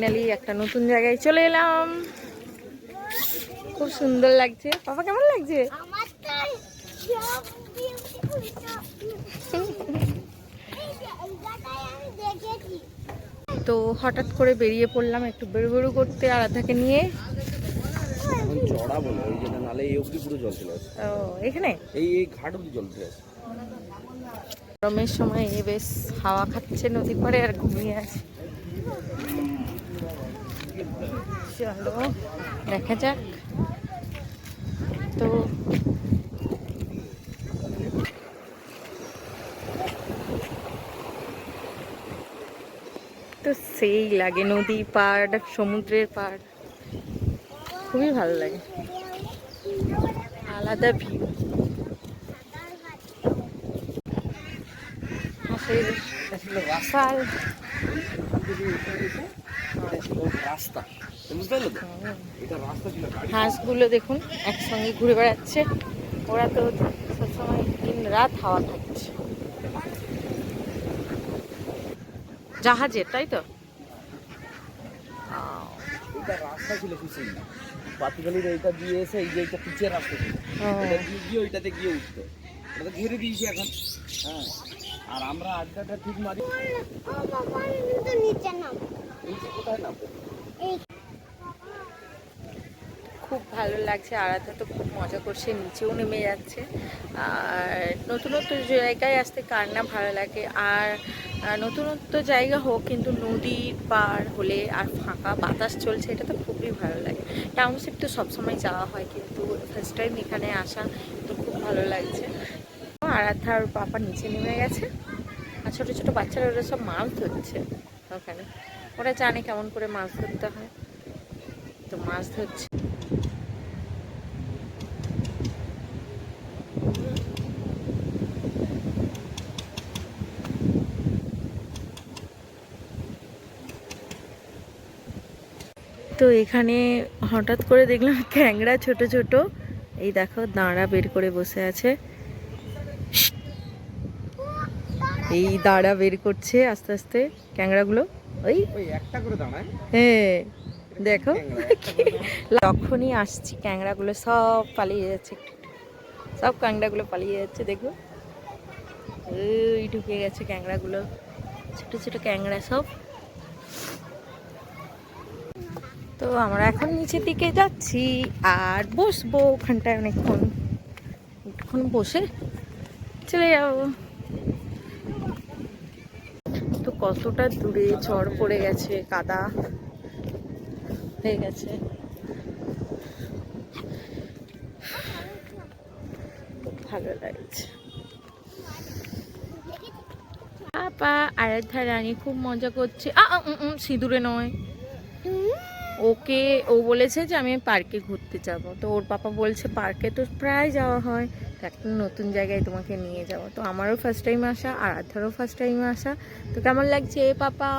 Finally একটা নতুন জায়গায় চলে এলাম। খুব সুন্দর লাগছে। পাপা কেমন লাগছে? তো হঠাৎ করে বেরিয়ে পড়লাম একটু বেরু করতে আরাধ্যাকে নিয়ে। এখানে এই ঘাট অব্দি জল চলে আসে। গরমের সময় বেশ হাওয়া খাচ্ছে নদী পাড়ে আর ঘুমিয়ে আছে। চলো দেখা যাক। তো সেই লাগে নদী পাড়, সমুদ্রের পাড়, খুবই ভালো লাগে, আলাদা ভিউ। হাঁসগুলো দেখুন একসঙ্গে ঘুরে বেড়াচ্ছে। ওরা তো সবসময় দিন রাত হাওয়া খাচ্ছে। জাহাজের, তাই তো? রাস্তা ছিল বাতিগালির এইটা দিয়ে এসে এই যে এইটা পিচের রাস্তা ছিল, এটা দিয়ে গিয়ে ওইটাতে গিয়ে উঠতো। এটা ঘিরে দিয়েছি এখন। হ্যাঁ, আর আমরা আড্ডাটা ঠিক মারি। কোথায় নামবো? খুব ভালো লাগছে। আরাধ্যা তো খুব মজা করছে, নিচেও নেমে যাচ্ছে। আর নতুনত্ব জায়গায় আসতে কার না ভালো লাগে। আর নতুনত্ব জায়গা হোক কিন্তু নদীর পার হলে আর ফাঁকা বাতাস চলছে, এটা তো খুবই ভালো লাগে। টাউনশিপ তো সবসময় যাওয়া হয় কিন্তু ফার্স্ট টাইম এখানে আসা তো খুব ভালো লাগছে। আরাধ্যা আর পাপা নিচে নেমে গেছে আর ছোটো ছোটো বাচ্চারা ওরা সব মাছ ধরছে ওখানে। ওরা জানে কেমন করে মাছ ধরতে হয়, তো মাছ ধরছে। তো এখানে হঠাৎ করে দেখলাম ক্যাংড়া ছোট ছোট। এই দেখো দাঁড়া বের করে বসে আছে। এই দাঁড়া বের করছে আস্তে আস্তে ক্যাংড়াগুলো। ওই একটা করে দাঁড়ায়। হ্যাঁ দেখো, যখনই আসছি ক্যাংড়াগুলো সব পালিয়ে যাচ্ছে। সব ক্যাংড়াগুলো পালিয়ে যাচ্ছে, দেখো ওই ঢুকে গেছে ক্যাংড়াগুলো, ছোট ছোট ক্যাংড়া সব। তো আমরা এখন নিচের দিকে যাচ্ছি আর বসবো ওখানটায় অনেকক্ষণ বসে চলে যাবো। তো কতটা দূরে চড় পড়ে গেছে, কাদা হয়ে গেছে। ভালো লাগছে। আপা আরাধ্যা রানী খুব মজা করছে। সিঁদুরে নয়, ওকে ও বলেছে যে আমি পার্কে ঘুরতে যাব। তো ওর পাপা বলছে পার্কে তো প্রায় যাওয়া হয়, তো একটা নতুন জায়গায় তোমাকে নিয়ে যাবো। তো আমারও ফার্স্ট টাইম আসা, আরাধ্যারও ফার্স্ট টাইম আসা। তো কেমন লাগছে পাপা?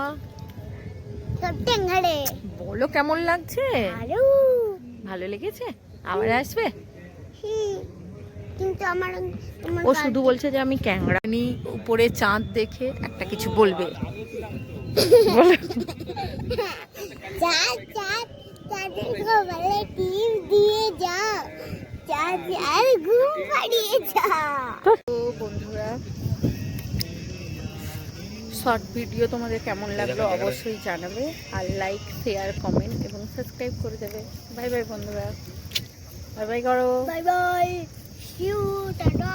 বলো কেমন লাগছে? ভালো লেগেছে? আবার আসবে? কিন্তু ও শুধু বলছে যে আমি ক্যাংড়া নি, উপরে চাঁদ দেখে একটা কিছু বলবে। বন্ধুরা, শর্ট ভিডিও তোমাদের কেমন লাগলো অবশ্যই জানাবে। আর লাইক, শেয়ার, কমেন্ট এবং সাবস্ক্রাইব করে দেবে। বাই বাই বন্ধুরা, বাই বাই করো। Bye bye, see you, tata.